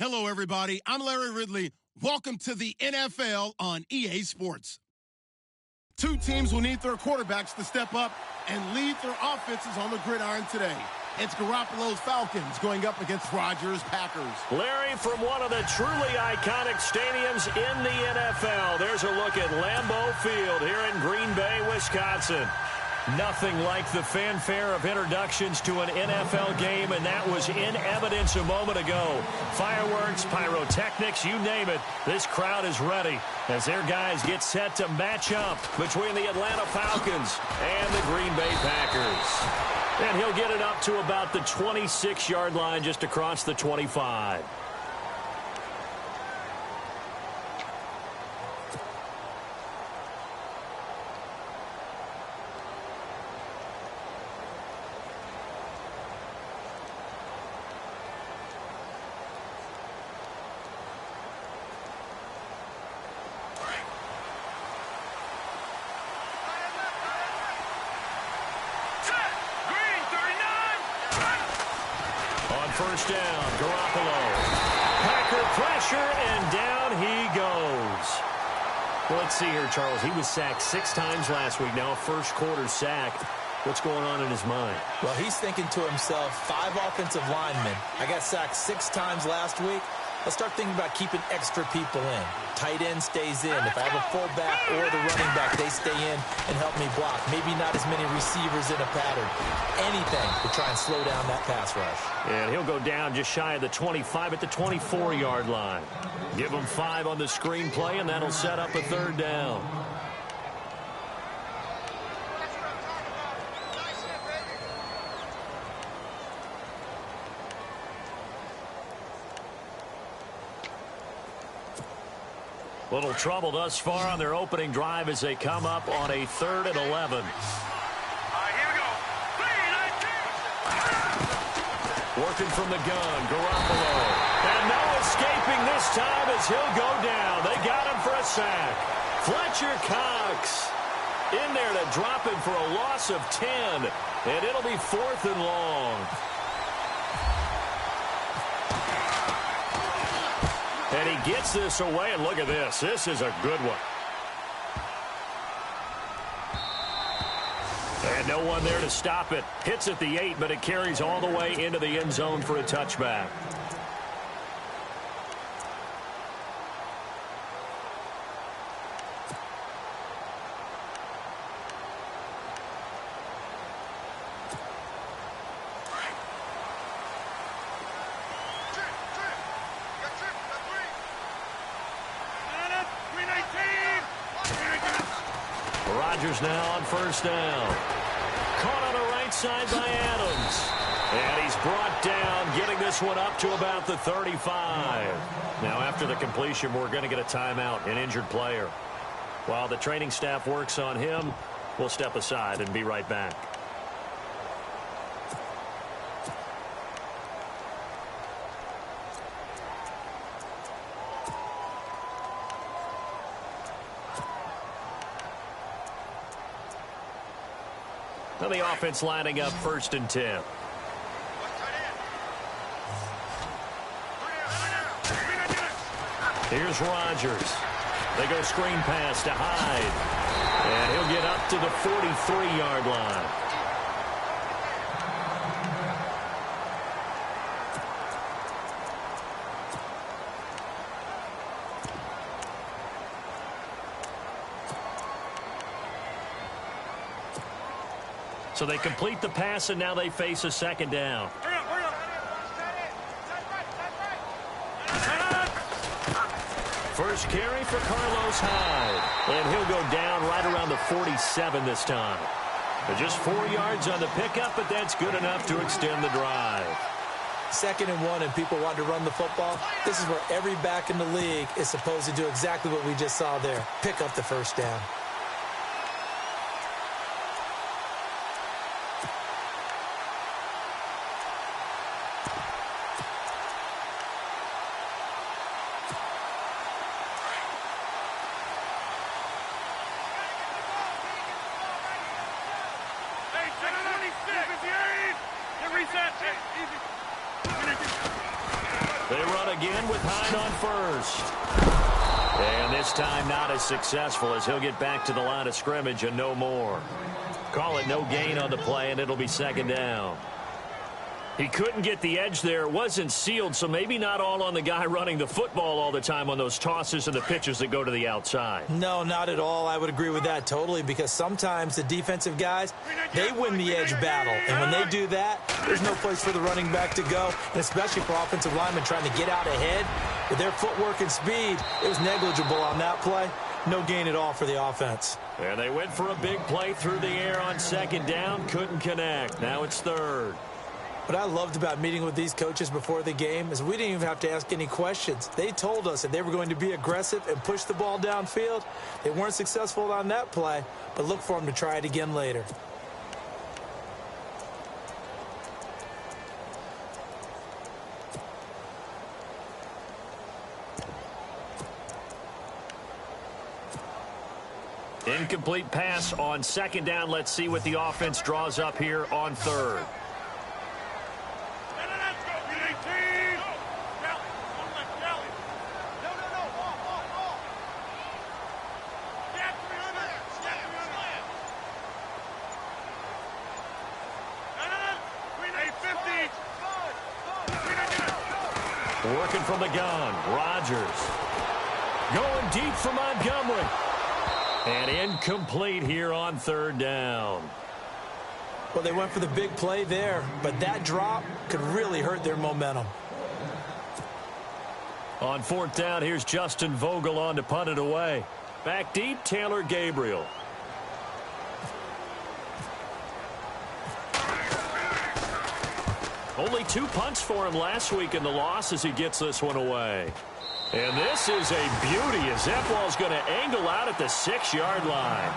Hello, everybody. I'm Larry Ridley. Welcome to the NFL on EA Sports. Two teams will need their quarterbacks to step up and lead their offenses on the gridiron today. It's Garoppolo's Falcons going up against Rodgers' Packers. Larry, from one of the truly iconic stadiums in the NFL, there's a look at Lambeau Field here in Green Bay, Wisconsin. Nothing like the fanfare of introductions to an NFL game, and that was in evidence a moment ago. Fireworks, pyrotechnics, you name it. This crowd is ready as their guys get set to match up between the Atlanta Falcons and the Green Bay Packers. And he'll get it up to about the 26-yard line just across the 25. First down, Garoppolo. Packer pressure, and down he goes. Well, let's see here, Charles. He was sacked 6 times last week. Now a first-quarter sack. What's going on in his mind? Well, he's thinking to himself, 5 offensive linemen. I got sacked 6 times last week. Let's start thinking about keeping extra people in. Tight end stays in. If I have a fullback or the running back, they stay in and help me block. Maybe not as many receivers in a pattern. Anything to try and slow down that pass rush. And he'll go down just shy of the 25 at the 24-yard line. Give him 5 on the screenplay, and that'll set up a third down. Little trouble thus far on their opening drive as they come up on a 3rd and 11. Here we go. Working from the gun, Garoppolo. And no escaping this time as he'll go down. They got him for a sack. Fletcher Cox in there to drop him for a loss of 10. And it'll be 4th and long. And he gets this away, and look at this. This is a good one. And no one there to stop it. Hits at the 8, but it carries all the way into the end zone for a touchback. Rodgers now on first down. Caught on the right side by Adams. And he's brought down, getting this one up to about the 35. Now after the completion, we're going to get a timeout, an injured player. While the training staff works on him, we'll step aside and be right back. Now the offense lining up 1st and 10. Here's Rodgers. They go screen pass to Hyde. And he'll get up to the 43-yard line. So they complete the pass, and now they face a 2nd down. First carry for Carlos Hyde. And he'll go down right around the 47 this time. But just 4 yards on the pickup, but that's good enough to extend the drive. 2nd and 1, and people want to run the football. This is where every back in the league is supposed to do exactly what we just saw there. Pick up the first down. again with Hine on first. And this time not as successful as he'll get back to the line of scrimmage and no more. Call it no gain on the play, and it'll be second down. He couldn't get the edge there. It wasn't sealed, so maybe not all on the guy running the football all the time on those tosses and the pitches that go to the outside. No, not at all. I would agree with that totally, because sometimes the defensive guys, they win the edge battle. And when they do that, there's no place for the running back to go, and especially for offensive linemen trying to get out ahead. With their footwork and speed, it was negligible on that play. No gain at all for the offense. And they went for a big play through the air on second down. Couldn't connect. Now it's third. What I loved about meeting with these coaches before the game is we didn't even have to ask any questions. They told us that they were going to be aggressive and push the ball downfield. They weren't successful on that play, but look for them to try it again later. Incomplete pass on second down. Let's see what the offense draws up here on third. Working from the gun, Rodgers. Going deep for Montgomery. And incomplete here on third down. Well, they went for the big play there, but that drop could really hurt their momentum. On fourth down, here's Justin Vogel on to punt it away. Back deep, Taylor Gabriel. Only 2 punts for him last week in the loss as he gets this one away. And this is a beauty as that ball's going to angle out at the 6-yard line.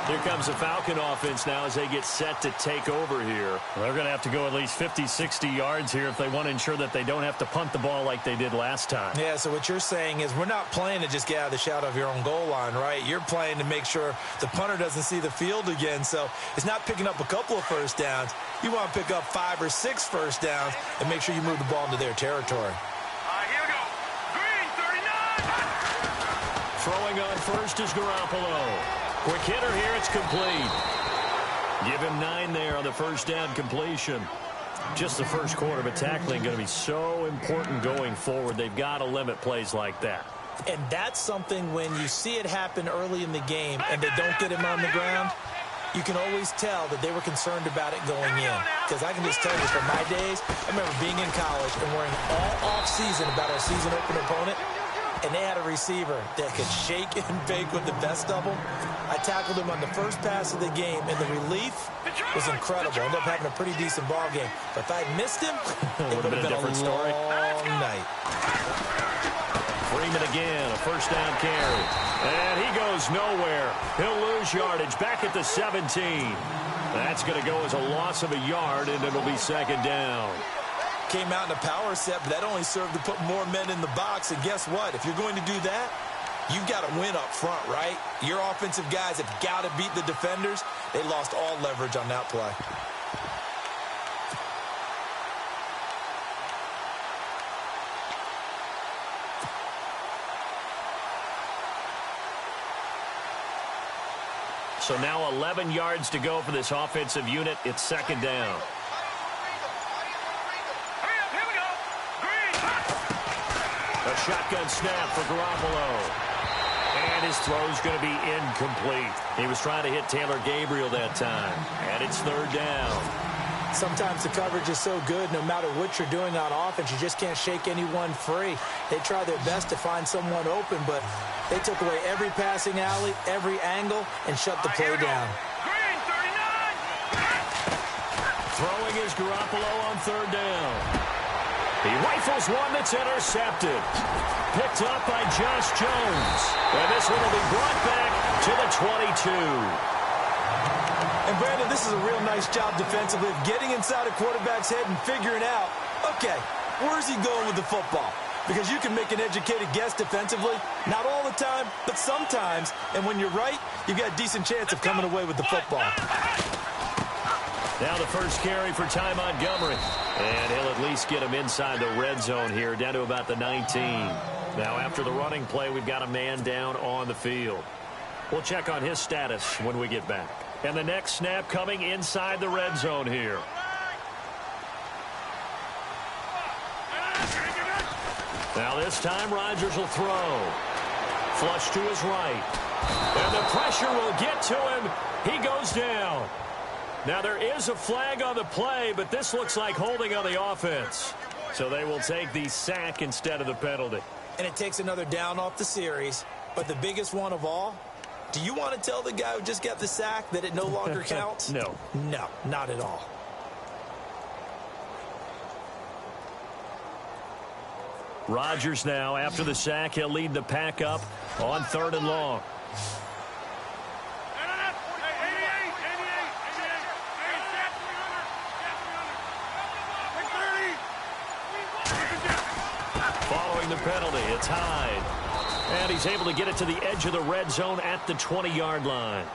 Here comes the Falcon offense now as they get set to take over here. They're going to have to go at least 50, 60 yards here if they want to ensure that they don't have to punt the ball like they did last time. Yeah, so what you're saying is we're not playing to just get out of the shadow of your own goal line, right? You're playing to make sure the punter doesn't see the field again. So it's not picking up a couple of first downs. You want to pick up 5 or 6 first downs and make sure you move the ball into their territory. Here we go. Green, 39. Throwing on first is Garoppolo. Quick hitter here, it's complete. Give him 9 there on the first down completion. Just the first quarter, but tackling going to be so important going forward. They've got to limit plays like that. And that's something when you see it happen early in the game and they don't get him on the ground, you can always tell that they were concerned about it going in. Because I can just tell you from my days, I remember being in college and worrying all off-season about our season open opponent, and they had a receiver that could shake and bake with the best of them. I tackled him on the first pass of the game, and the relief was incredible. I ended up having a pretty decent ball game. But if I had missed him, it would have been a different story. Long night. Freeman again, a first down carry. And he goes nowhere. He'll lose yardage back at the 17. That's going to go as a loss of a yard, and it'll be second down. Came out in a power set, but that only served to put more men in the box. And guess what? If you're going to do that, you've got to win up front, right? Your offensive guys have got to beat the defenders. They lost all leverage on that play. So now 11 yards to go for this offensive unit. It's second down. A shotgun snap for Garoppolo. And his throw's going to be incomplete. He was trying to hit Taylor Gabriel that time. And it's third down. Sometimes the coverage is so good, no matter what you're doing on offense, you just can't shake anyone free. They try their best to find someone open, but they took away every passing alley, every angle, and shut the play down. Green, 39. Throwing is Garoppolo on third down. He rifles one that's intercepted. Picked up by Josh Jones. And this one will be brought back to the 22. And, Brandon, this is a real nice job defensively of getting inside a quarterback's head and figuring out, okay, where's he going with the football? Because you can make an educated guess defensively. Not all the time, but sometimes. And when you're right, you've got a decent chance of coming away with the football. Now the first carry for Ty Montgomery. And he'll at least get him inside the red zone here, down to about the 19. Now after the running play, we've got a man down on the field. We'll check on his status when we get back. And the next snap coming inside the red zone here. Now this time Rodgers will throw. Flush to his right. And the pressure will get to him. He goes down. Now there is a flag on the play, but this looks like holding on the offense. So they will take the sack instead of the penalty. And it takes another down off the series. But the biggest one of all, do you want to tell the guy who just got the sack that it no longer counts? No. No, not at all. Rodgers now, after the sack, he'll lead the pack up on 3rd and long. Following the penalty, it's Hyde. And he's able to get it to the edge of the red zone at the 20-yard line.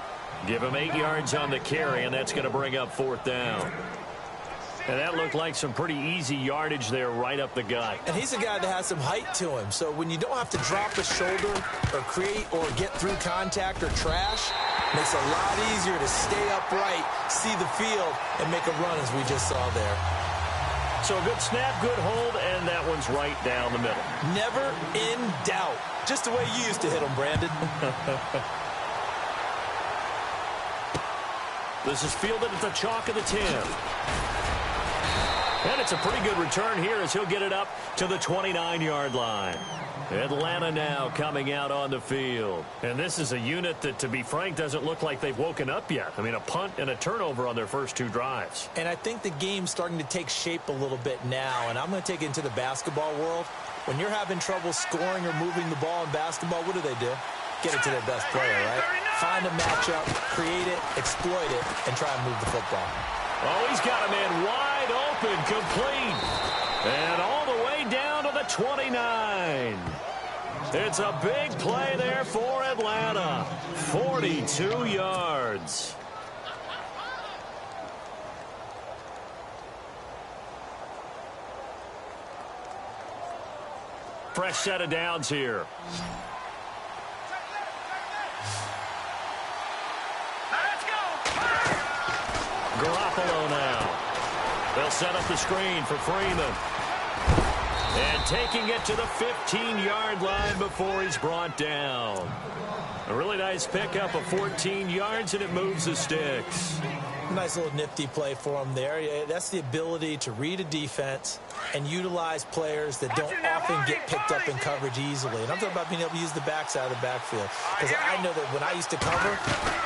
Give him 8 yards on the carry, and that's going to bring up 4th down. And that looked like some pretty easy yardage there right up the gut. And he's a guy that has some height to him. So when you don't have to drop a shoulder or create or get through contact or trash, it makes it a lot easier to stay upright, see the field, and make a run as we just saw there. So a good snap, good hold, and that one's right down the middle. Never in doubt. Just the way you used to hit them, Brandon. This is fielded at the chalk of the 10. And it's a pretty good return here as he'll get it up to the 29-yard line. Atlanta now coming out on the field. And this is a unit that, to be frank, doesn't look like they've woken up yet. I mean, a punt and a turnover on their first 2 drives. And I think the game's starting to take shape a little bit now. And I'm going to take it into the basketball world. When you're having trouble scoring or moving the ball in basketball, what do? Get it to their best player, right? Find a matchup, create it, exploit it, and try and move the football. Oh, he's got a man wide open, complete. And all the way down to the 29. It's a big play there for Atlanta. 42 yards. Fresh set of downs here. Garoppolo now. They'll set up the screen for Freeman. And taking it to the 15-yard line before he's brought down. A really nice pickup of 14 yards, and it moves the sticks. Nice little nifty play for him there. That's the ability to read a defense and utilize players that don't often get picked up in coverage easily. And I'm talking about being able to use the backside of the backfield. Because I know that when I used to cover,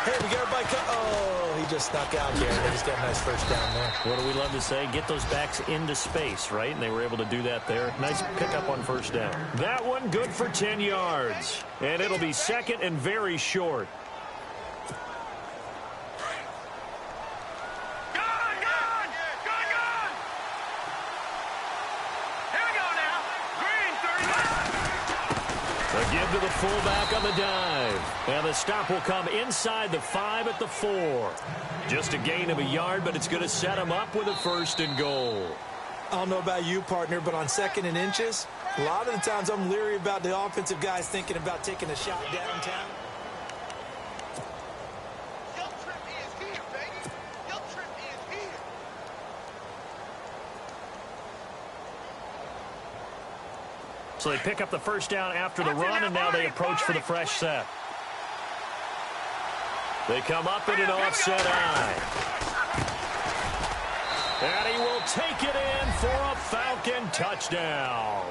hey, we got everybody oh, he just snuck out there. They just got a nice first down there. What do we love to say? Get those backs into space, right? And they were able to do that there. Nice pickup on first down. That one good for 10 yards. And it'll be second and very short. To the fullback on the dive. And the stop will come inside the 5 at the 4. Just a gain of a yard, but it's going to set him up with a 1st and goal. I don't know about you, partner, but on 2nd and inches, a lot of the times I'm leery about the offensive guys thinking about taking a shot downtown. So they pick up the first down after the run, and now they approach for the fresh set. They come up in an offset eye. And he will take it in for a Falcon touchdown.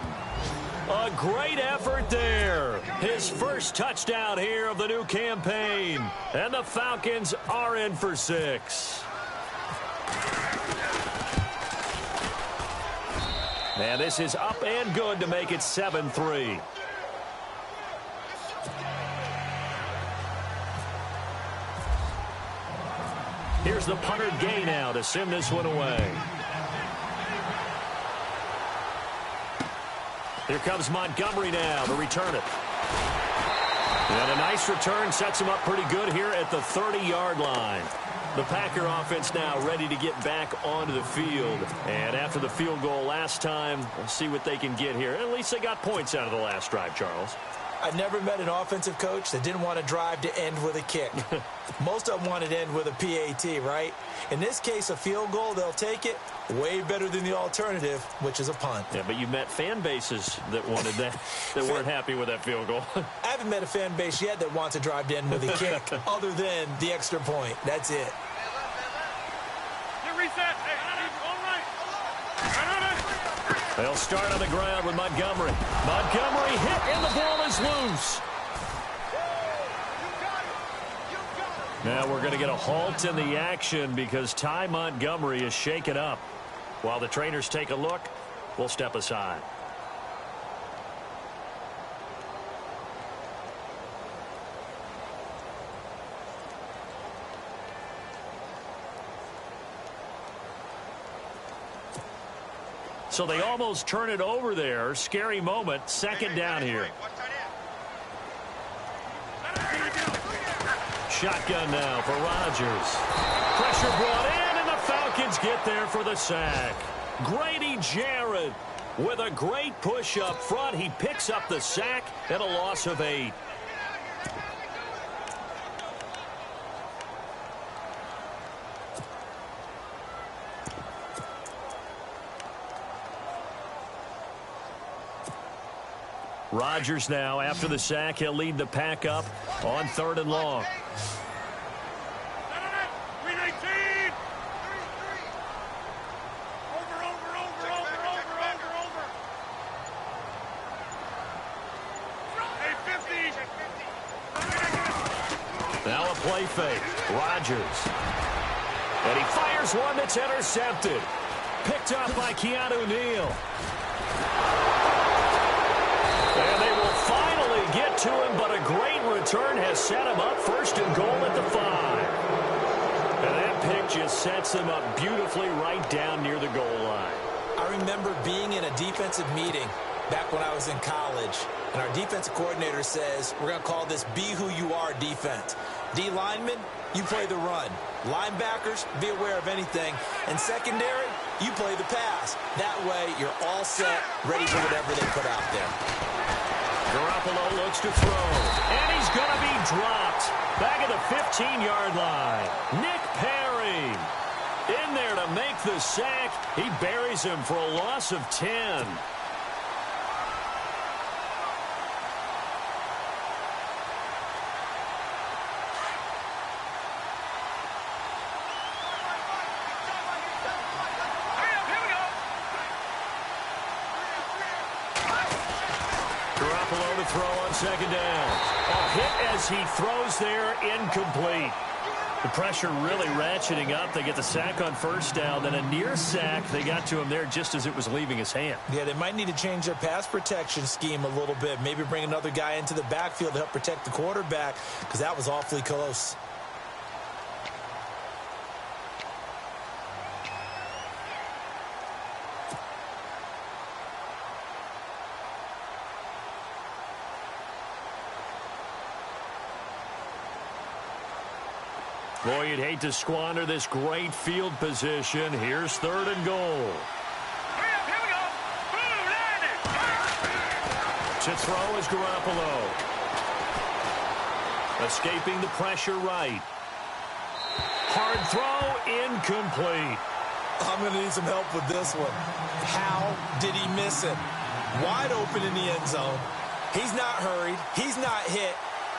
A great effort there. His first touchdown here of the new campaign. And the Falcons are in for 6. And this is up and good to make it 7-3. Here's the punter Gay now to send this one away. Here comes Montgomery now to return it. And a nice return sets him up pretty good here at the 30-yard line. The Packer offense now ready to get back onto the field. And after the field goal last time, we'll see what they can get here. At least they got points out of the last drive, Charles. I never met an offensive coach that didn't want to drive to end with a kick. Most of them wanted to end with a PAT, right? In this case, a field goal, they'll take it. Way better than the alternative, which is a punt. Yeah, but you met fan bases that wanted that, that weren't happy with that field goal. I haven't met a fan base yet that wants to drive to end with a kick other than the extra point. That's it. You reset. Hey, all right. They'll start on the ground with Montgomery. Montgomery hit, and the ball is loose. Now we're going to get a halt in the action because Ty Montgomery is shaken up. While the trainers take a look, we'll step aside. So they almost turn it over there. Scary moment. Second down here. Shotgun now for Rodgers. Pressure brought in, and the Falcons get there for the sack. Grady Jarrett with a great push up front. He picks up the sack and a loss of 8. Rodgers now, after the sack, he'll lead the pack up on 3rd and long. Now a play fake. Rodgers. And he fires one that's intercepted. Picked up by Keanu Neal. And they will finally get to him, but a great return has set him up 1st and goal at the 5. And that pick just sets him up beautifully right down near the goal line. I remember being in a defensive meeting back when I was in college, and our defensive coordinator says, we're going to call this Be Who You Are defense. D linemen, you play the run. Linebackers, be aware of anything. And secondary, you play the pass. That way, you're all set, ready for whatever they put out there. Garoppolo looks to throw, and he's going to be dropped. Back at the 15-yard line. Nick Perry in there to make the sack. He buries him for a loss of 10. Garoppolo to throw on 2nd down. A hit as he throws there, incomplete. The pressure really ratcheting up. They get the sack on 1st down, then a near sack. They got to him there just as it was leaving his hand. Yeah, they might need to change their pass protection scheme a little bit. Maybe bring another guy into the backfield to help protect the quarterback, because that was awfully close. Boy, you'd hate to squander this great field position. Here's 3rd and goal. Here we go. Boom, landed. To throw is Garoppolo. Escaping the pressure right. Hard throw, incomplete. I'm going to need some help with this one. How did he miss it? Wide open in the end zone. He's not hurried. He's not hit.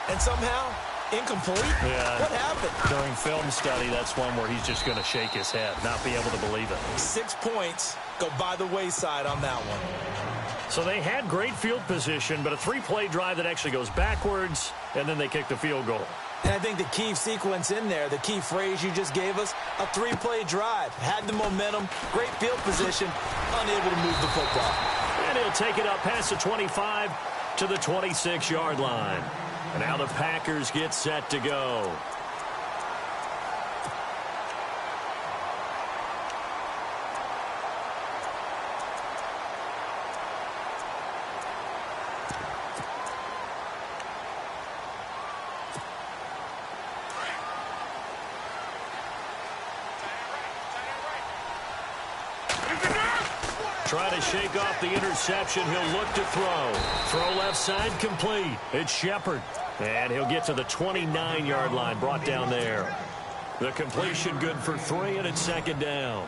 And somehow, incomplete? Yeah. What happened? During film study, that's one where he's just going to shake his head, not be able to believe it. 6 points go by the wayside on that one. So they had great field position, but a 3-play drive that actually goes backwards, and then they kick the field goal. And I think the key sequence in there, the key phrase you just gave us, a 3-play drive. Had the momentum, great field position, unable to move the football. And he'll take it up past the 25 to the 26-yard line. And now the Packers get set to go. try to shake off the interception. He'll look to throw. Throw left side complete. It's Shepard. And he'll get to the 29-yard line, brought down there. The completion good for 3, and it's second down.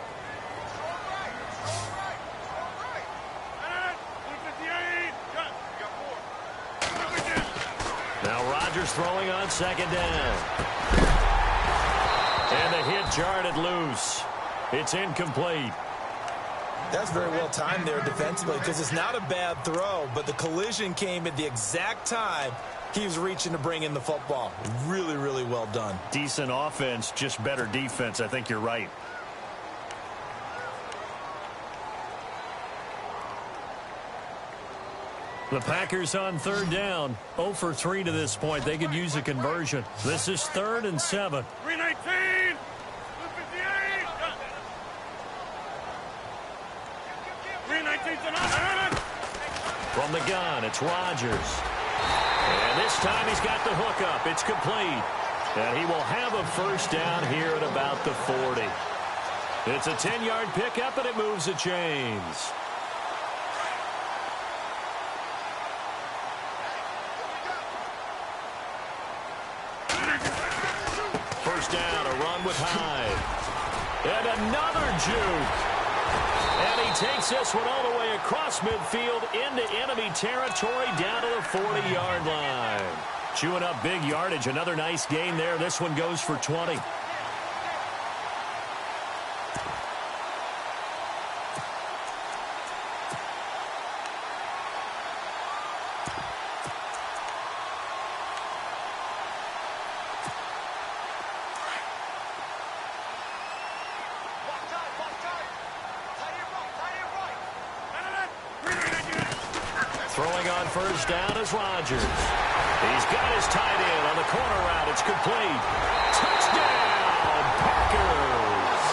Now Rodgers throwing on second down. And the hit jarred it loose. It's incomplete. That's very well timed there defensively because it's not a bad throw, but the collision came at the exact time he was reaching to bring in the football. Really, really well done. Decent offense, just better defense. I think you're right. The Packers on third down. 0 for 3 to this point. They could use a conversion. This is 3rd and 7. 319. From the gun, it's Rodgers. And this time he's got the hook up. It's complete. And he will have a first down here at about the 40. It's a 10-yard pickup, and it moves the chains. First down, a run with Hyde. And another juke. And he takes this one all the way across midfield into enemy territory down to the 40-yard line. Chewing up big yardage. Another nice gain there. This one goes for 20. Throwing on first down is Rodgers. He's got his tight end on the corner route. It's complete. Touchdown, Packers.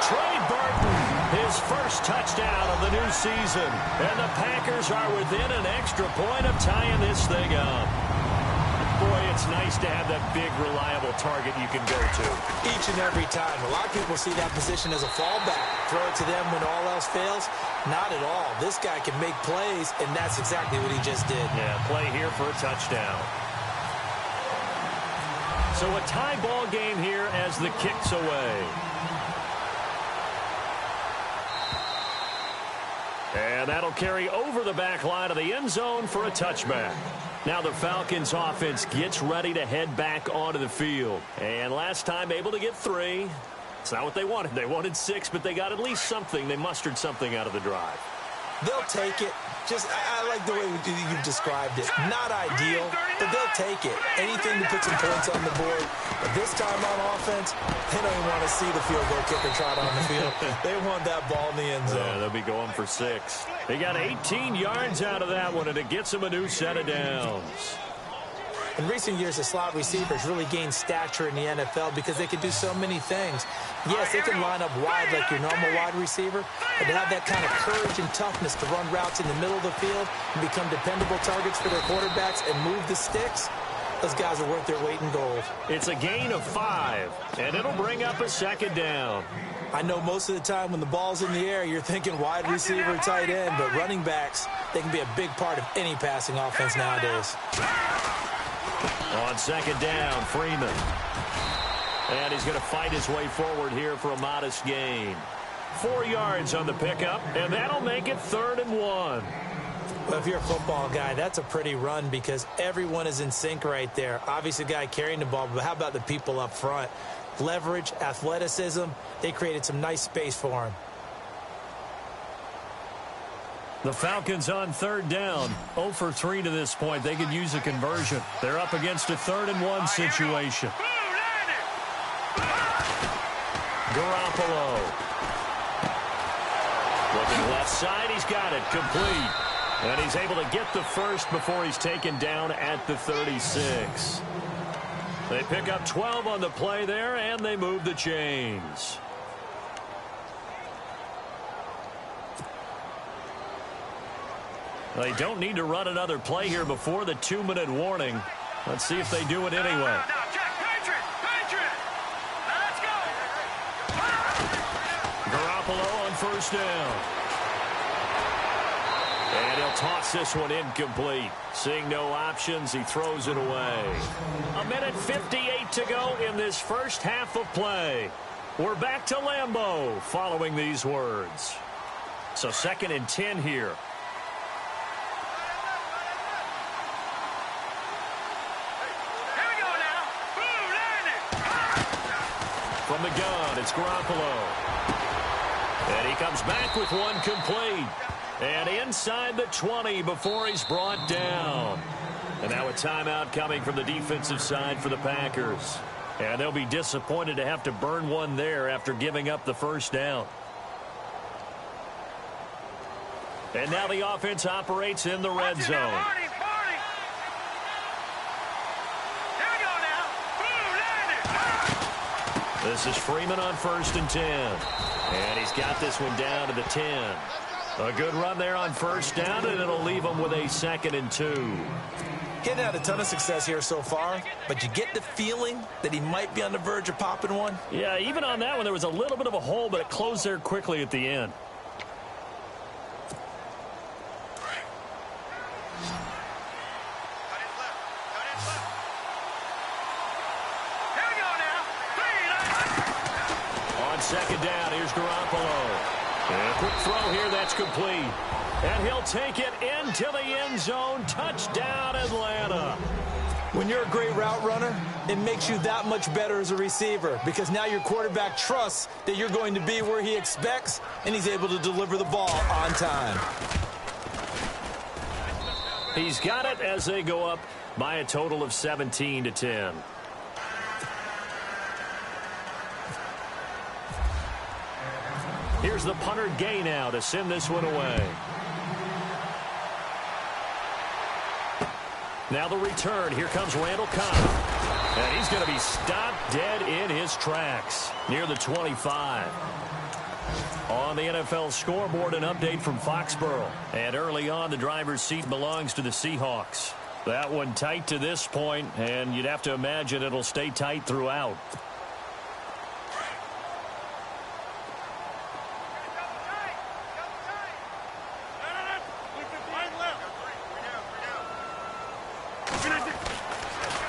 Trey Burton, his first touchdown of the new season. And the Packers are within an extra point of tying this thing up. Boy, it's nice to have that big, reliable target you can go to. Each and every time. A lot of people see that position as a fallback. Throw it to them when all else fails. Not at all. This guy can make plays, and that's exactly what he just did. Yeah, play here for a touchdown. So a tie ball game here as the kick's away. And that'll carry over the back line of the end zone for a touchback. Now the Falcons offense gets ready to head back onto the field. And last time able to get 3. It's not what they wanted. They wanted 6, but they got at least something. They mustered something out of the drive. They'll take it. I like the way you've described it. Not ideal, but they'll take it. Anything to put some points on the board. But this time on offense, they don't even want to see the field goal kicker trot on the field. They want that ball in the end zone. Yeah, they'll be going for 6. They got 18 yards out of that one, and it gets them a new set of downs. In recent years, the slot receivers really gained stature in the NFL because they can do so many things. Yes, they can line up wide like your normal wide receiver, but to have that kind of courage and toughness to run routes in the middle of the field and become dependable targets for their quarterbacks and move the sticks, those guys are worth their weight in gold. It's a gain of 5, and it'll bring up a second down. I know most of the time when the ball's in the air, you're thinking wide receiver, tight end, but running backs, they can be a big part of any passing offense nowadays. On second down, Freeman. And he's going to fight his way forward here for a modest gain. 4 yards on the pickup, and that'll make it 3rd and 1. Well, if you're a football guy, that's a pretty run because everyone is in sync right there. Obviously, the guy carrying the ball, but how about the people up front? Leverage, athleticism, they created some nice space for him. The Falcons on third down. 0 for 3 to this point. They could use a conversion. They're up against a 3rd and 1 situation. Garoppolo. Looking left side. He's got it. Complete. And he's able to get the first before he's taken down at the 36. They pick up 12 on the play there, and they move the chains. They don't need to run another play here before the 2-minute warning. Let's see if they do it anyway. Now, check. Patriot. Let's go. Garoppolo on first down. And he'll toss this one incomplete. Seeing no options, he throws it away. 1:58 to go in this first half of play. We're back to Lambeau following these words. So 2nd and 10 here. From the gun, it's Garoppolo. And he comes back with one complete. And inside the 20 before he's brought down. And now a timeout coming from the defensive side for the Packers. And they'll be disappointed to have to burn one there after giving up the first down. And now the offense operates in the red zone. This is Freeman on 1st and 10. And he's got this one down to the 10. A good run there on 1st down, and it'll leave him with a 2nd and 2. He hadn't had a ton of success here so far, but you get the feeling that he might be on the verge of popping one. Yeah, even on that one, there was a little bit of a hole, but it closed there quickly at the end. On 2nd down, here's Garoppolo. And a quick throw here, that's complete. And he'll take it into the end zone. Touchdown, Atlanta. When you're a great route runner, it makes you that much better as a receiver because now your quarterback trusts that you're going to be where he expects, and he's able to deliver the ball on time. He's got it as they go up by a total of 17 to 10. Here's the punter Gay now to send this one away. Now the return. Here comes Randall Cobb. And he's going to be stopped dead in his tracks near the 25. On the NFL scoreboard, an update from Foxborough. And early on, the driver's seat belongs to the Seahawks. That one tight to this point, and you'd have to imagine it'll stay tight throughout.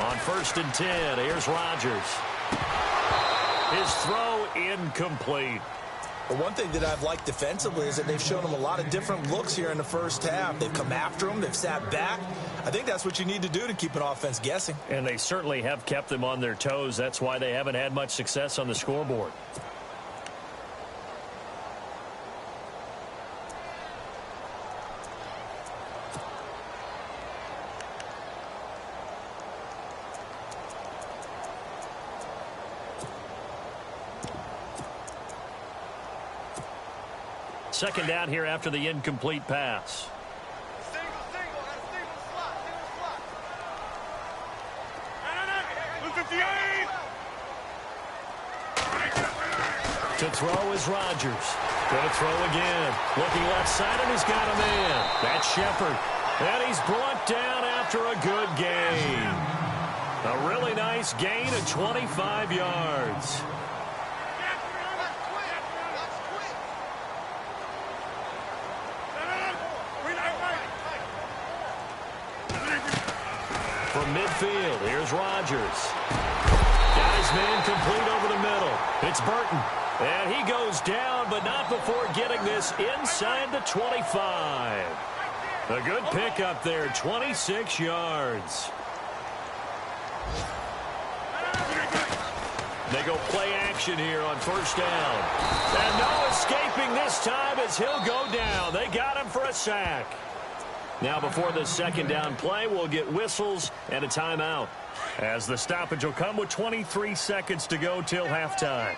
On 1st and 10, here's Rodgers. His throw incomplete. Well, one thing that I've liked defensively is that they've shown him a lot of different looks here in the first half. They've come after him. They've sat back. I think that's what you need to do to keep an offense guessing. And they certainly have kept them on their toes. That's why they haven't had much success on the scoreboard. Second down here after the incomplete pass. To throw is Rodgers. Going to throw again. Looking left side, and he's got a man. That's Shepard. And he's brought down after a good gain. A really nice gain of 25 yards. From midfield, here's Rodgers. Got his man complete over the middle. It's Burton. And he goes down, but not before getting this inside the 25. A good pickup there, 26 yards. They go play action here on 1st down. And no escaping this time as he'll go down. They got him for a sack. Now before the 2nd down play, we'll get whistles and a timeout, as the stoppage will come with 23 seconds to go till halftime.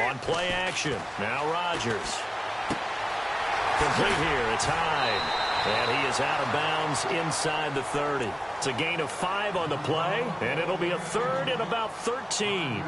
On play action, now Rodgers. Complete here, it's Hyde. And he is out of bounds inside the 30. It's a gain of 5 on the play, and it'll be a third and about 13.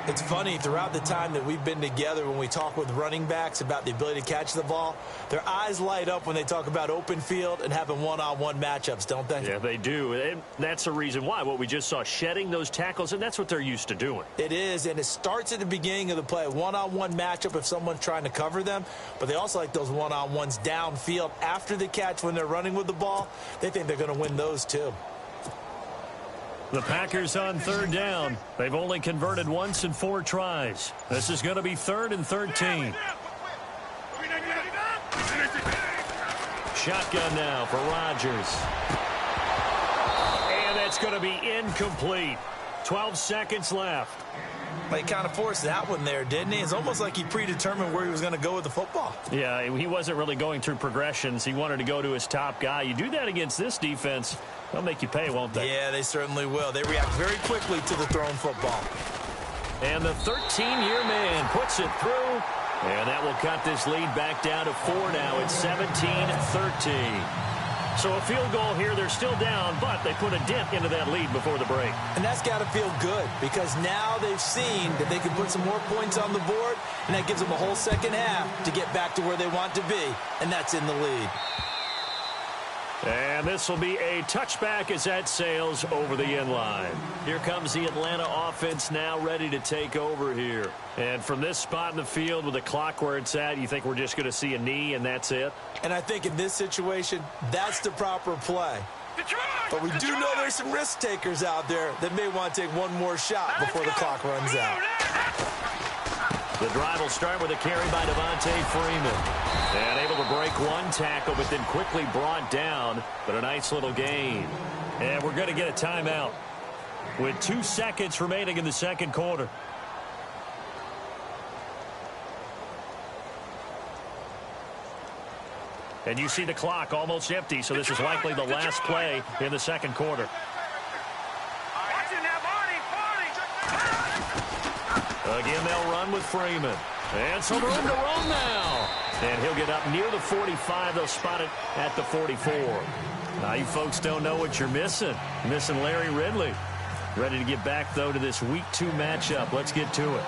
It's funny, throughout the time that we've been together, when we talk with running backs about the ability to catch the ball, their eyes light up when they talk about open field and having one-on-one matchups, don't they? Yeah, they do. And that's the reason why. What we just saw, shedding those tackles, and that's what they're used to doing. It is, and it starts at the beginning of the play. One-on-one matchup if someone's trying to cover them, but they also like those one-on-ones downfield after the catch when they're running with the ball. They think they're going to win those too. The Packers on third down. They've only converted once in 4 tries. This is going to be 3rd and 13. Shotgun now for Rodgers. And that's going to be incomplete. 12 seconds left. He kind of forced that one there, didn't he? It's almost like he predetermined where he was going to go with the football. Yeah, he wasn't really going through progressions. He wanted to go to his top guy. You do that against this defense, they'll make you pay, won't they? Yeah, they certainly will. They react very quickly to the thrown football. And the 13-year man puts it through. And that will cut this lead back down to 4 now. It's 17-13. So a field goal here, they're still down, but they put a dent into that lead before the break. And that's got to feel good because now they've seen that they can put some more points on the board, and that gives them a whole second half to get back to where they want to be, and that's in the lead. And this will be a touchback as that sails over the end line. Here comes the Atlanta offense now ready to take over here. And from this spot in the field with the clock where it's at, you think we're just going to see a knee and that's it? And I think in this situation, that's the proper play. But we do know there's some risk takers out there that may want to take one more shot before the clock runs out. The drive will start with a carry by Devontae Freeman. And able to break one tackle, but then quickly brought down. But a nice little gain. And we're going to get a timeout with 2 seconds remaining in the second quarter. And you see the clock almost empty, so this is likely the last play in the second quarter. Again, they'll run with Freeman. And some room to run now. And he'll get up near the 45. They'll spot it at the 44. Now, you folks don't know what you're missing. Missing Larry Ridley. Ready to get back, though, to this Week 2 matchup. Let's get to it.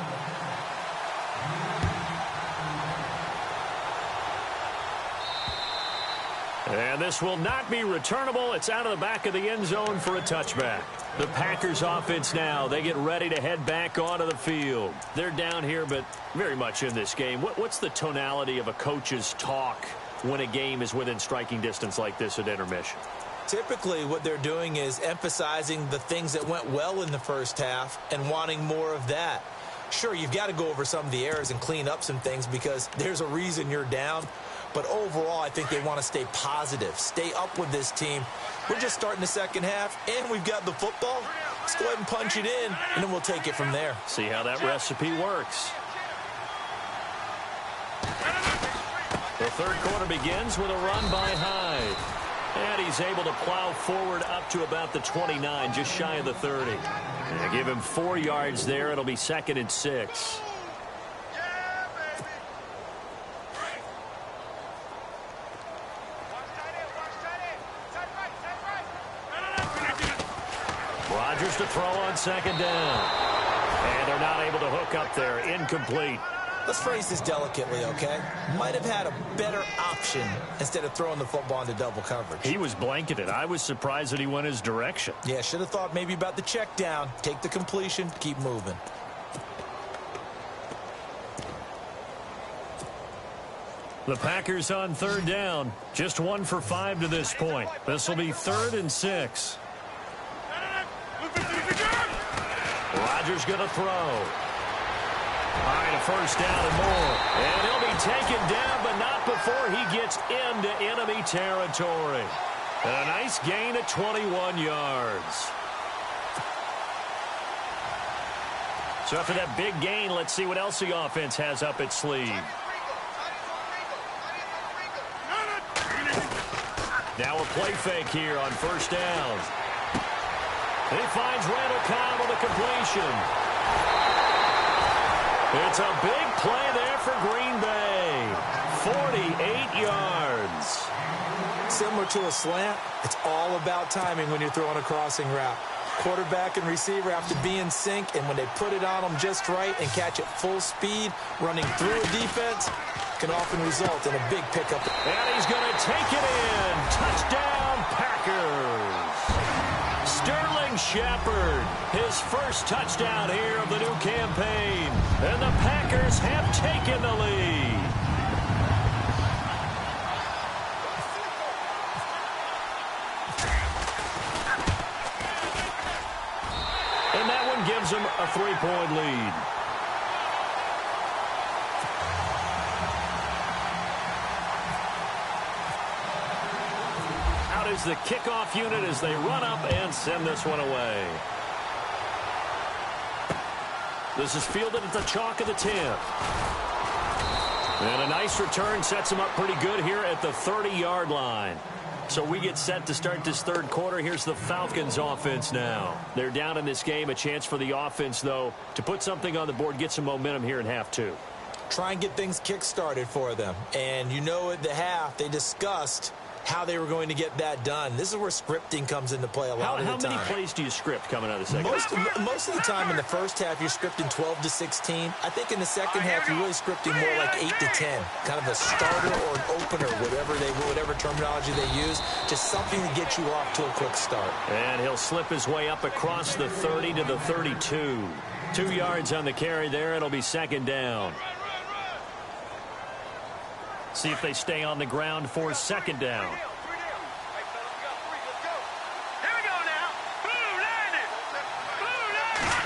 And this will not be returnable. It's out of the back of the end zone for a touchback. The Packers offense now, they get ready to head back onto the field. They're down here, but very much in this game. What's the tonality of a coach's talk when a game is within striking distance like this at intermission? Typically, what they're doing is emphasizing the things that went well in the first half and wanting more of that. Sure, you've got to go over some of the errors and clean up some things because there's a reason you're down. But overall, I think they want to stay positive, stay up with this team. We're just starting the second half, and we've got the football. Let's go ahead and punch it in, and then we'll take it from there. See how that recipe works. The third quarter begins with a run by Hyde. And he's able to plow forward up to about the 29, just shy of the 30. And give him 4 yards there. It'll be 2nd and 6. Rodgers to throw on 2nd down. And they're not able to hook up there. Incomplete. Let's phrase this delicately, okay? Might have had a better option instead of throwing the football into double coverage. He was blanketed. I was surprised that he went his direction. Yeah, should have thought maybe about the check down. Take the completion, keep moving. The Packers on 3rd down. Just 1 for 5 to this point. This will be 3rd and 6. Rodgers going to throw. All right, a 1st down and more. And he'll be taken down, but not before he gets into enemy territory. And a nice gain of 21 yards. So after that big gain, let's see what else the offense has up its sleeve. Now a play fake here on 1st down. He finds Randall Cobb with a completion. It's a big play there for Green Bay. 48 yards. similar to a slant. It's all about timing when you're throwing a crossing route. Quarterback and receiver have to be in sync, and when they put it on them just right and catch it full speed, running through a defense can often result in a big pickup. And he's going to take it in. Touchdown, Packers. Sterling Shepard, his first touchdown here of the new campaign. And the Packers have taken the lead. And that one gives them a 3-point lead. Out is the kickoff unit as they run up and send this one away. This is fielded at the chalk of the 10. And a nice return sets him up pretty good here at the 30-yard line. So we get set to start this third quarter. Here's the Falcons offense now. They're down in this game. A chance for the offense, though, to put something on the board, get some momentum here in half two. Try and get things kick-started for them. And you know at the half, they discussed how they were going to get that done. This is where scripting comes into play a lot of the time. How many plays do you script coming out of the second half? Most of the time in the first half, you're scripting 12 to 16. I think in the second half, you're really scripting more like 8 to 10. Kind of a starter or an opener, whatever terminology they use. Just something to get you off to a quick start. And he'll slip his way up across the 30 to the 32. 2 yards on the carry there. It'll be second down. See if they stay on the ground for second down. Here we go now. Boom, landed. Boom, landed.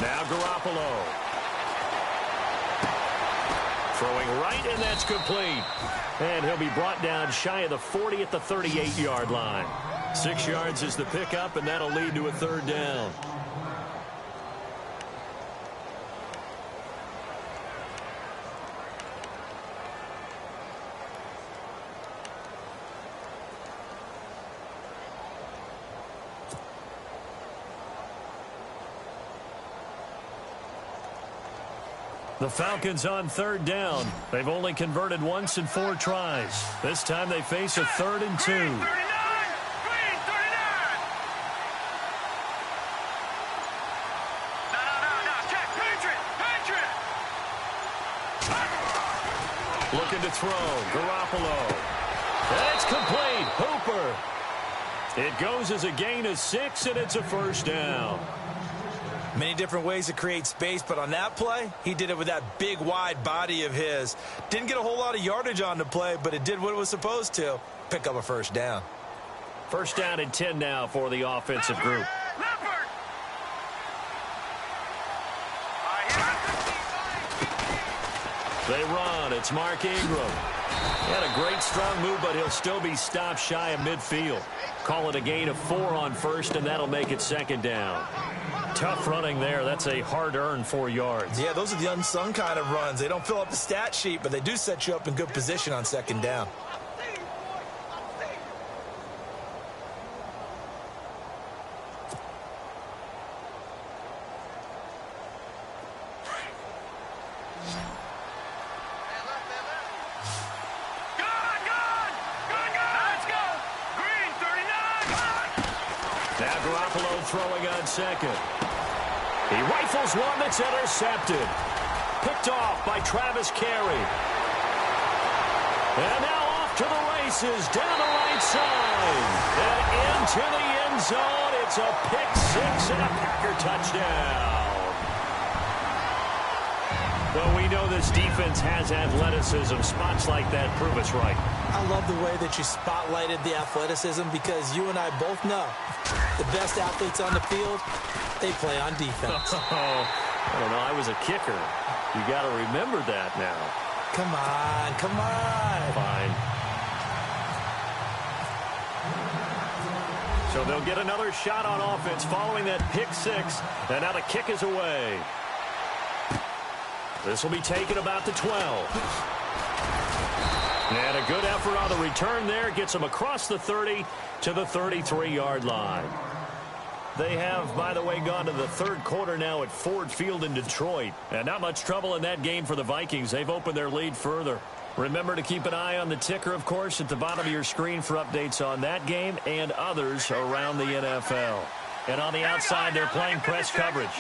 Now Garoppolo. Throwing right, and that's complete. And he'll be brought down shy of the 40 at the 38-yard line. 6 yards is the pickup, and that'll lead to a third down. The Falcons on third down. They've only converted once in 4 tries. This time they face a 3rd and 2. Green 39. Green 39. No. Check. Patriot. Looking to throw. Garoppolo. That's complete. Hooper. It goes as a gain of 6, and it's a first down. Many different ways to create space, but on that play, he did it with that big, wide body of his. Didn't get a whole lot of yardage on the play, but it did what it was supposed to. Pick up a first down. First down and 10 now for the offensive group. Leopard. They run. It's Mark Ingram. He had a great, strong move, but he'll still be stopped shy of midfield. Call it a gain of 4 on first, and that'll make it second down. Tough running there. That's a hard-earned 4 yards. Yeah, those are the unsung kind of runs. They don't fill up the stat sheet, but they do set you up in good position on second down. Let's go. Green 39. Now Garoppolo throwing on second. He rifles one that's intercepted. Picked off by Travis Carey. And now off to the races down the right side. And into the end zone. It's a pick-6 and a Packer touchdown. Well, we know this defense has athleticism. Spots like that prove us right. I love the way that you spotlighted the athleticism because you and I both know the best athletes on the field, they play on defense. I don't know. I was a kicker. You got to remember that now. Come on. Fine. So they'll get another shot on offense following that pick-6. And now the kick is away. This will be taken about the 12. And a good effort on the return there. Gets them across the 30 to the 33-yard line. They have, by the way, gone to the third quarter now at Ford Field in Detroit. And not much trouble in that game for the Vikings. They've opened their lead further. Remember to keep an eye on the ticker, of course, at the bottom of your screen for updates on that game and others around the NFL. And on the outside, they're playing press coverage.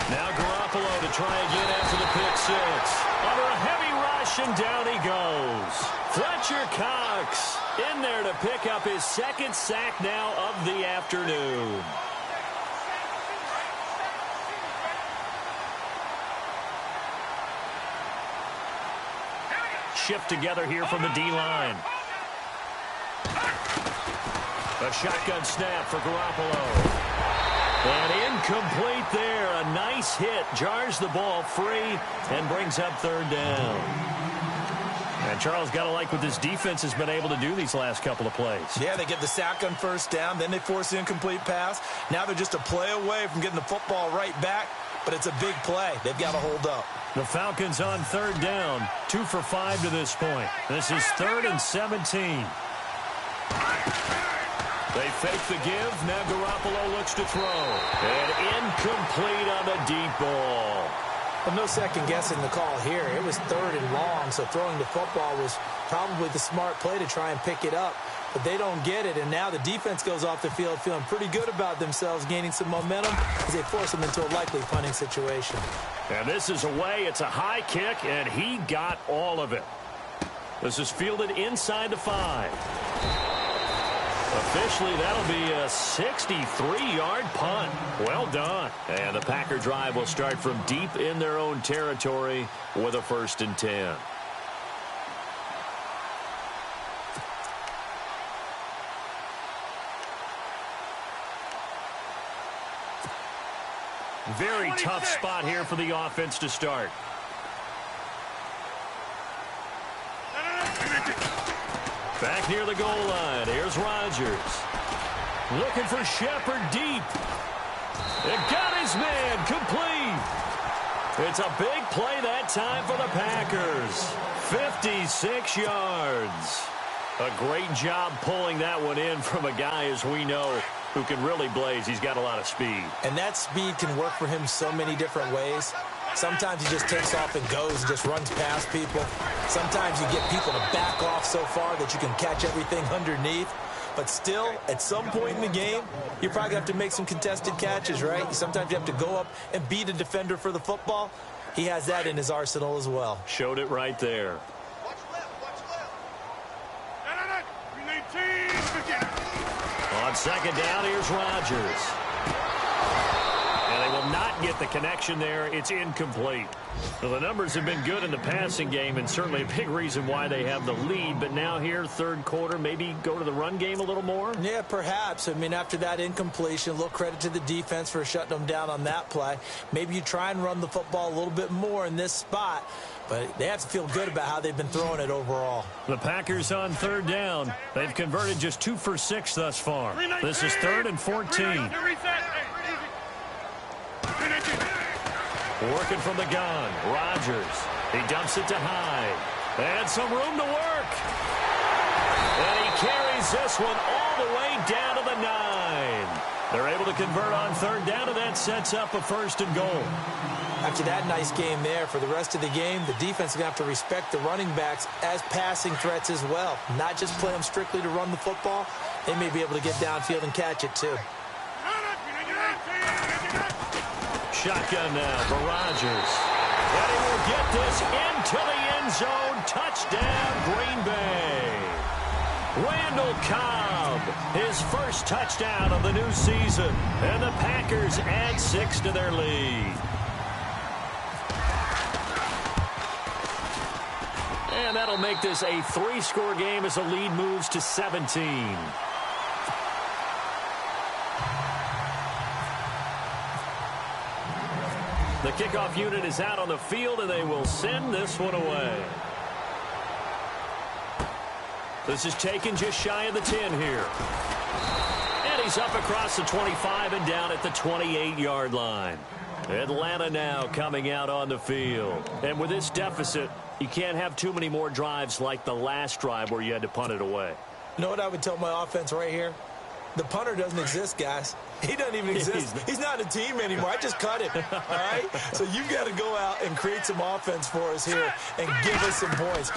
Now Garoppolo to try again after the pick six. Under a heavy rush, and down he goes. Fletcher Cox in there to pick up his second sack now of the afternoon. Shift together here from the D-line. A shotgun snap for Garoppolo. And incomplete there. A nice hit. Jars the ball free and brings up third down. And Charles, got to like what this defense has been able to do these last couple of plays. Yeah, they get the sack on first down. Then they force the incomplete pass. Now they're just a play away from getting the football right back. But it's a big play. They've got to hold up. The Falcons on third down. 2 for 5 to this point. This is 3rd and 17. They fake the give. Now Garoppolo looks to throw. And incomplete on the deep ball. Well, no second guessing the call here. It was 3rd and long, so throwing the football was probably the smart play to try and pick it up. But they don't get it, and now the defense goes off the field feeling pretty good about themselves, gaining some momentum as they force them into a likely punting situation. And this is away. It's a high kick, and he got all of it. This is fielded inside the 5. Officially, that'll be a 63-yard punt. Well done. And the Packer drive will start from deep in their own territory with a 1st and 10. Very tough spot here for the offense to start. Back near the goal line. Here's Rodgers. Looking for Shepard deep. It got his man complete. It's a big play that time for the Packers. 56 yards. A great job pulling that one in from a guy, as we know, who can really blaze. He's got a lot of speed. And that speed can work for him so many different ways. Sometimes he just takes off and goes and just runs past people. Sometimes you get people to back off so far that you can catch everything underneath. But still, at some point in the game, you're probably going to have to make some contested catches, right? Sometimes you have to go up and beat a defender for the football. He has that in his arsenal as well. Showed it right there. On second down, here's Rodgers. And they will not get the connection there. It's incomplete. Well, the numbers have been good in the passing game, and certainly a big reason why they have the lead. But now here, third quarter, maybe go to the run game a little more? Yeah, perhaps. I mean, after that incompletion, a little credit to the defense for shutting them down on that play. Maybe you try and run the football a little bit more in this spot. But they have to feel good about how they've been throwing it overall. The Packers on third down. They've converted just 2 for 6 thus far. This is 3rd and 14. Working from the gun. Rodgers. He dumps it to Hyde. And some room to work. And he carries this one all the way down to the 9. They're able to convert on third down, and that sets up a 1st and goal. After that nice game there, for the rest of the game, the defense is going to have to respect the running backs as passing threats as well. Not just play them strictly to run the football. They may be able to get downfield and catch it too. Shotgun now for Rodgers. And he will get this into the end zone. Touchdown, Green Bay. Randall Cobb, his first touchdown of the new season. And the Packers add 6 to their lead. And that'll make this a 3-score game as the lead moves to 17. The kickoff unit is out on the field, and they will send this one away. This is taken just shy of the 10 here. And he's up across the 25 and down at the 28-yard line. Atlanta now coming out on the field. And with this deficit, you can't have too many more drives like the last drive where you had to punt it away. You know what I would tell my offense right here? The punter doesn't exist, guys. He doesn't even exist. He's not a team anymore. I just cut him, all right? So you've got to go out and create some offense for us here and give us some points.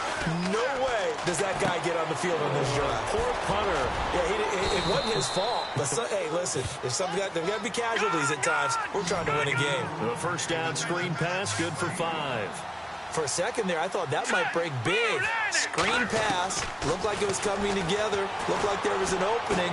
No way does that guy get on the field on this drive. Poor punter. Yeah, it wasn't his fault. But hey, listen, if there's got to be casualties at times. We're trying to win a game. The first down screen pass, good for 5. For a second there, I thought that might break big. Screen pass. Looked like it was coming together. Looked like there was an opening.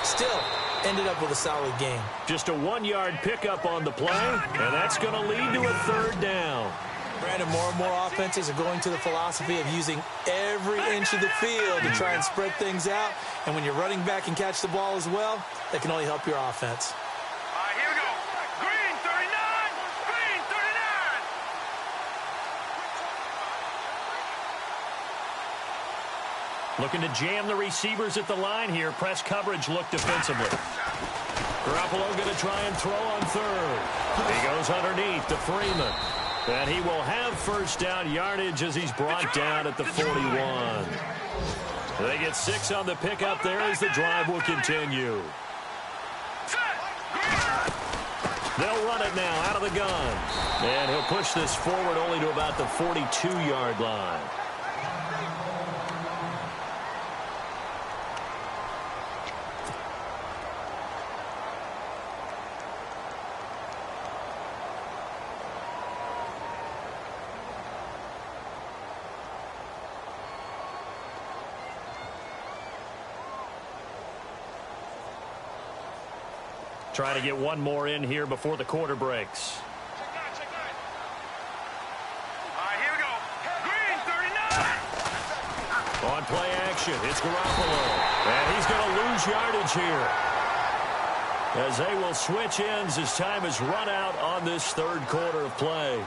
Still, ended up with a solid game. Just a 1-yard pickup on the play, and that's going to lead to a 3rd down. Brandon, more and more offenses are going to the philosophy of using every inch of the field to try and spread things out. And when you're running back and catch the ball as well, that can only help your offense. All right, here we go. Green 39. Green 39. Looking to jam the receivers at the line here. Press coverage look defensively. Garoppolo going to try and throw on 3rd. He goes underneath to Freeman. And he will have first down yardage as he's brought down at the 41. They get 6 on the pickup there as the drive will continue. They'll run it now out of the gun. And he'll push this forward only to about the 42-yard line. Trying to get one more in here before the quarter breaks. All right, here we go. Green 39. On play action, it's Garoppolo. And he's going to lose yardage here, as they will switch ends as time is run out on this 3rd quarter of play.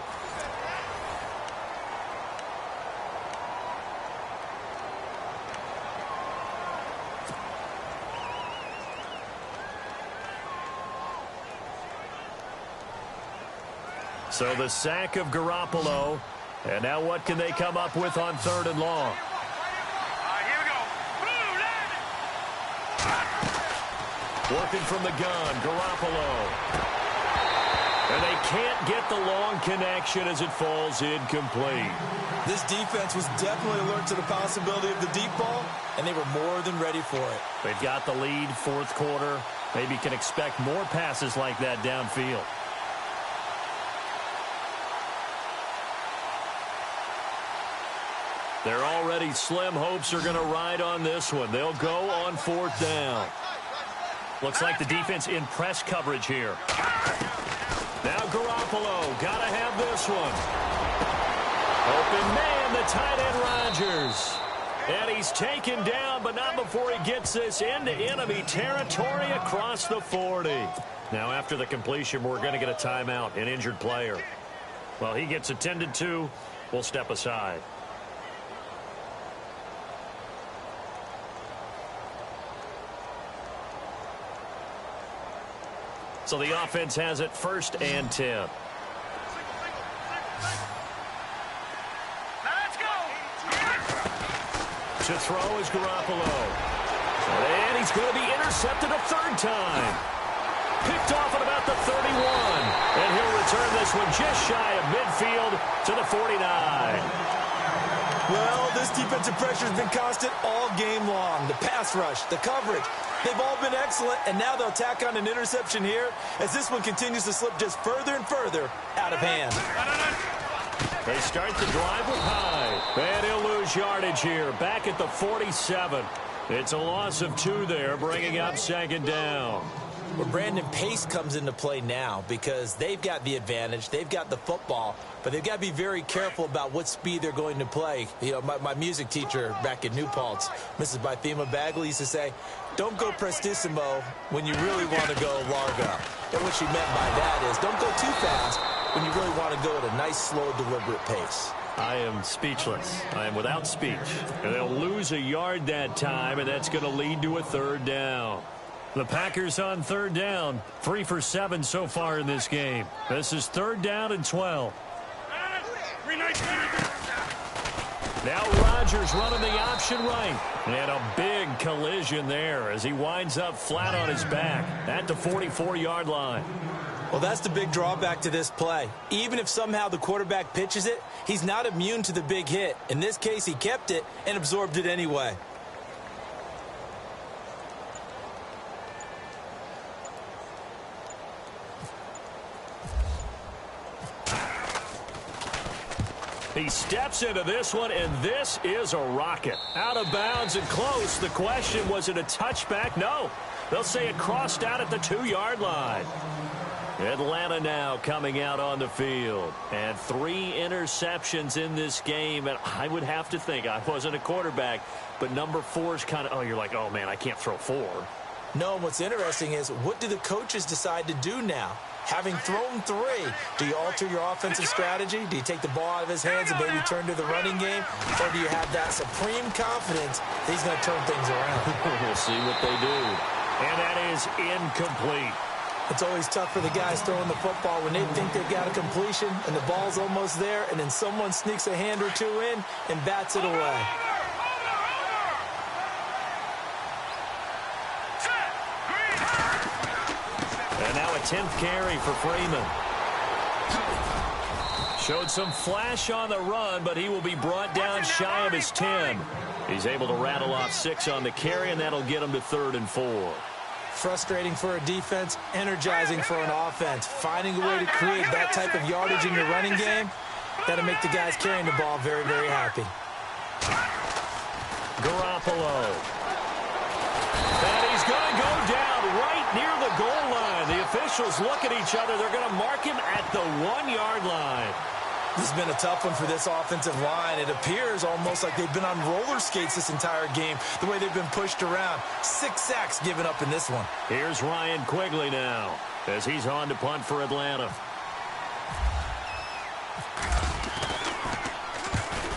So the sack of Garoppolo. And now what can they come up with on 3rd and long? All right, here we go. Blue line. Working from the gun, Garoppolo. And they can't get the long connection as it falls incomplete. This defense was definitely alert to the possibility of the deep ball, and they were more than ready for it. They've got the lead, 4th quarter. Maybe can expect more passes like that downfield. Their already slim hopes are going to ride on this one. They'll go on 4th down. Looks like the defense in press coverage here. Now Garoppolo, got to have this one. Open man, the tight end Rodgers. And he's taken down, but not before he gets this into enemy territory across the 40. Now after the completion, we're going to get a timeout, an injured player. Well, he gets attended to. We'll step aside. So the offense has it 1st and 10. Now let's go. To throw is Garoppolo. And he's going to be intercepted a 3rd time. Picked off at about the 31. And he'll return this one just shy of midfield to the 49. Well, this defensive pressure has been constant all game long. The pass rush, the coverage, they've all been excellent, and now they'll tack on an interception here as this one continues to slip just further and further out of hand. They start the drive with Hyde. And he'll lose yardage here, back at the 47. It's a loss of 2 there, bringing up 2nd down. Well, Brandon, pace comes into play now because they've got the advantage. They've got the football, but they've got to be very careful about what speed they're going to play. You know, my music teacher back in New Paltz, Mrs. Bythema Bagley, used to say, don't go prestissimo when you really want to go largo. And what she meant by that is don't go too fast when you really want to go at a nice, slow, deliberate pace. I am speechless. I am without speech. And they'll lose a yard that time, and that's going to lead to a 3rd down. The Packers on 3rd down, 3 for 7 so far in this game. This is 3rd down and 12. Now Rodgers running the option right. And a big collision there as he winds up flat on his back at the 44-yard line. Well, that's the big drawback to this play. Even if somehow the quarterback pitches it, he's not immune to the big hit. In this case, he kept it and absorbed it anyway. He steps into this one, and this is a rocket. Out of bounds and close. The question, was it a touchback? No. They'll say it crossed out at the 2-yard line. Atlanta now coming out on the field. And 3 interceptions in this game. And I would have to think, I wasn't a quarterback, but number 4 is kind of, oh, you're like, oh, man, I can't throw 4. No, what's interesting is, what do the coaches decide to do now? Having thrown 3, do you alter your offensive strategy? Do you take the ball out of his hands and maybe turn to the running game? Or do you have that supreme confidence that he's going to turn things around? We'll see what they do. And that is incomplete. It's always tough for the guys throwing the football when they think they've got a completion and the ball's almost there, and then someone sneaks a hand or 2 in and bats it away. And now a 10th carry for Freeman. Showed some flash on the run, but he will be brought down shy of his 10. He's able to rattle off 6 on the carry, and that'll get him to 3rd and 4. Frustrating for a defense, energizing for an offense. Finding a way to create that type of yardage in your running game, that'll make the guys carrying the ball very, very happy. Garoppolo. And he's going to go down right near the goal line. The officials look at each other. They're going to mark him at the 1-yard line. This has been a tough one for this offensive line. It appears almost like they've been on roller skates this entire game, the way they've been pushed around. 6 sacks given up in this one. Here's Ryan Quigley now as he's on to punt for Atlanta.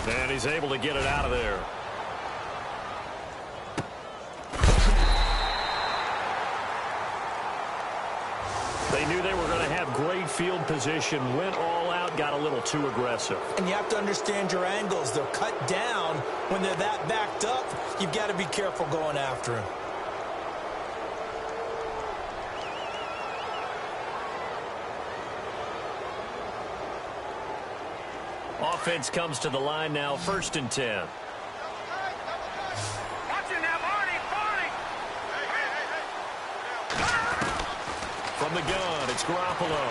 And he's able to get it out of there. They knew they were going to have great field position, went all out, got a little too aggressive. And you have to understand your angles. They're cut down. When they're that backed up, you've got to be careful going after him. Offense comes to the line now, 1st and 10. From the gun, it's Garoppolo.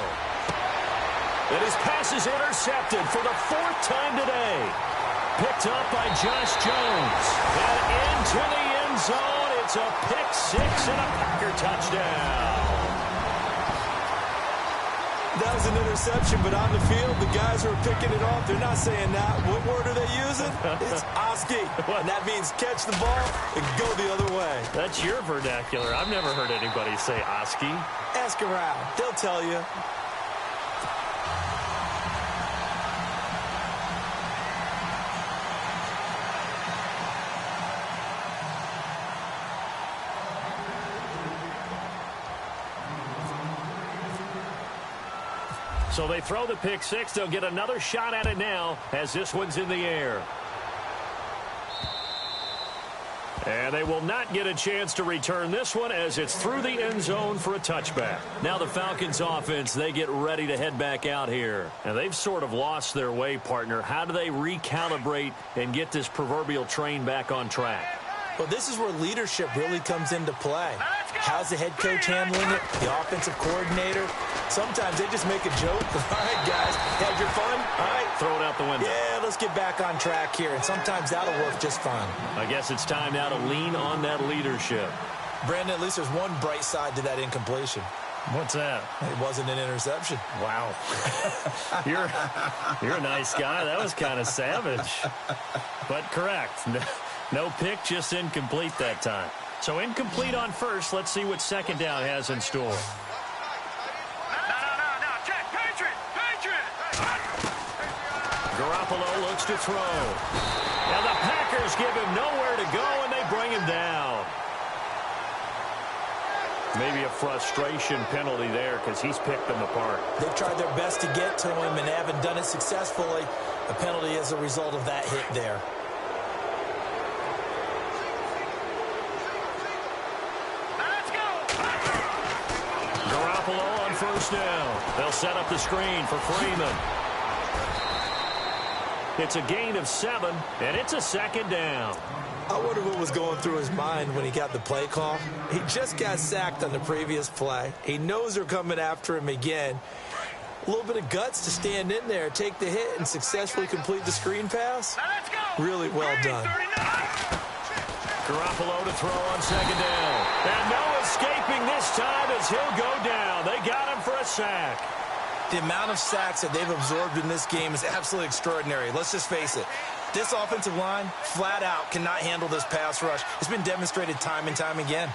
And his pass is intercepted for the 4th time today. Picked up by Josh Jones. And into the end zone. It's a pick 6 and a Packer touchdown. That was an interception, but on the field, the guys who are picking it off, they're not saying that. What word are they using? It's Oski. And that means catch the ball and go the other way. That's your vernacular. I've never heard anybody say Oski. Ask around. They'll tell you. So they throw the pick 6. They'll get another shot at it now as this one's in the air. And they will not get a chance to return this one as it's through the end zone for a touchback. Now the Falcons offense, they get ready to head back out here. And they've sort of lost their way, partner. How do they recalibrate and get this proverbial train back on track? Well, this is where leadership really comes into play. How's the head coach handling it? The offensive coordinator? Sometimes they just make a joke. All right, guys, had your fun? All right. Throw it out the window. Yeah, let's get back on track here. And sometimes that'll work just fine. I guess it's time now to lean on that leadership. Brandon, at least there's one bright side to that incompletion. What's that? It wasn't an interception. Wow. You're a nice guy. That was kind of savage. But correct. No pick, just incomplete that time. So incomplete on 1st. Let's see what 2nd down has in store. No, check. Patriot. Garoppolo looks to throw. Now the Packers give him nowhere to go, and they bring him down. Maybe a frustration penalty there because he's picked them apart. They've tried their best to get to him and haven't done it successfully. A penalty as a result of that hit there. first down. They'll set up the screen for Freeman. It's a gain of 7, and it's a second down. I wonder what was going through his mind when he got the play call. He just got sacked on the previous play. He knows they're coming after him again. A little bit of guts to stand in there, take the hit, and successfully complete the screen pass. Really well done. Garoppolo to throw on second down. And no escaping this time as he'll go down. They got him for a sack. The amount of sacks that they've absorbed in this game is absolutely extraordinary. Let's just face it. This offensive line, flat out, cannot handle this pass rush. It's been demonstrated time and time again.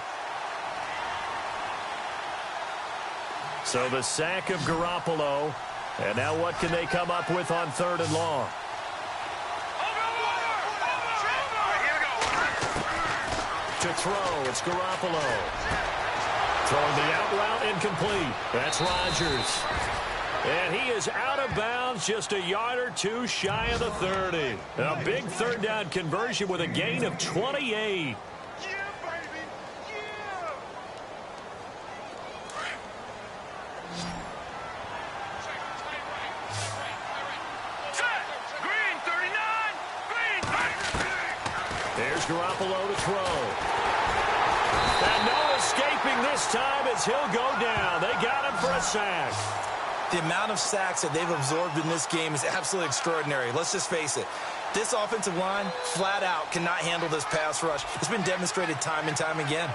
So the sack of Garoppolo. And now what can they come up with on 3rd and long? To throw, it's Garoppolo. Throwing the out route incomplete. That's Rodgers. And he is out of bounds, just a yard or two shy of the 30. A big 3rd down conversion with a gain of 28. There's Garoppolo to throw. And no escaping this time as he'll go down. They got him for a sack. The amount of sacks that they've absorbed in this game is absolutely extraordinary. Let's just face it. This offensive line, flat out, cannot handle this pass rush. It's been demonstrated time and time again.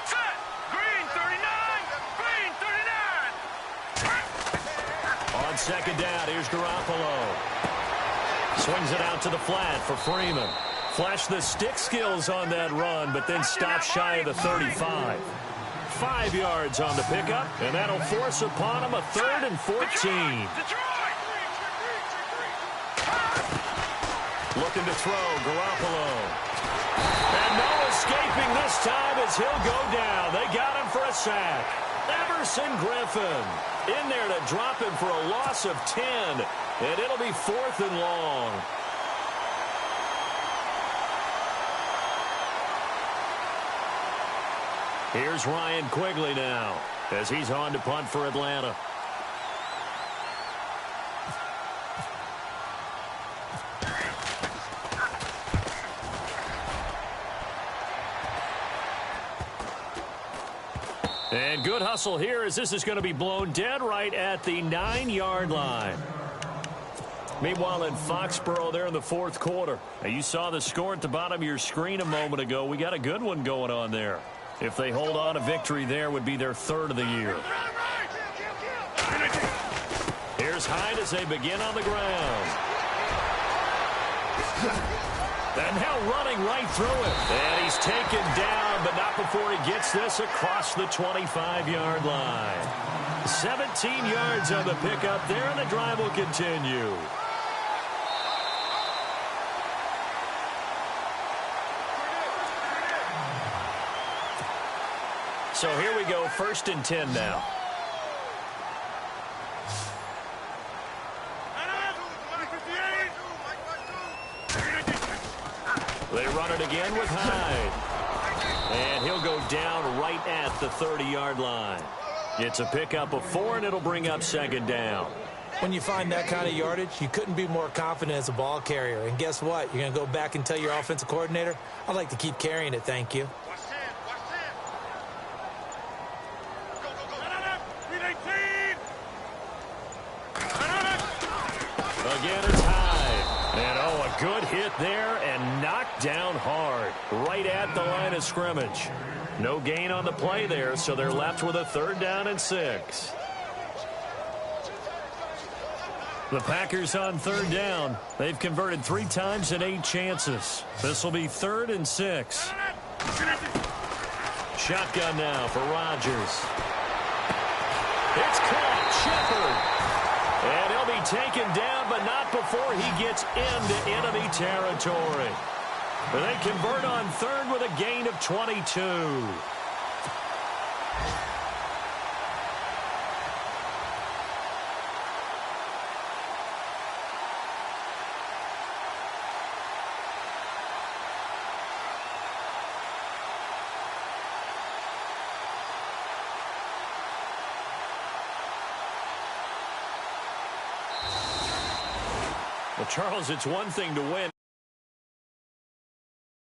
Set! Green 39! Green 39! On second down, here's Garoppolo. Swings it out to the flat for Freeman. Flashed the stick skills on that run, but then stopped shy of the 35. 5 yards on the pickup, and that'll force upon him a 3rd and 14. Looking to throw, Garoppolo. And no escaping this time as he'll go down. They got him for a sack. Everson Griffin in there to drop him for a loss of 10, and it'll be 4th and long. Here's Ryan Quigley now as he's on to punt for Atlanta. And good hustle here as this is going to be blown dead right at the 9-yard line. Meanwhile, in Foxborough there in the 4th quarter. Now, you saw the score at the bottom of your screen a moment ago. We got a good one going on there. If they hold on, a victory there would be their 3rd of the year. Here's Hyde as they begin on the ground. And now running right through it. And he's taken down, but not before he gets this across the 25-yard line. 17 yards on the pickup there, and the drive will continue. So here we go, 1st and 10 now. They run it again with Hyde. And he'll go down right at the 30-yard line. It's a pickup of 4, and it'll bring up 2nd down. When you find that kind of yardage, you couldn't be more confident as a ball carrier. And guess what? You're going to go back and tell your offensive coordinator, I'd like to keep carrying it, thank you. Again, it's Hyde. And, a good hit there and knocked down hard right at the line of scrimmage. No gain on the play there, so they're left with a 3rd down and 6. The Packers on 3rd down. They've converted 3 times in 8 chances. This will be 3rd and 6. Shotgun now for Rodgers. It's caught. Shepard. And he'll be taken down, but not before he gets into enemy territory. They convert on 3rd with a gain of 22. Well, Charles, it's one thing to win.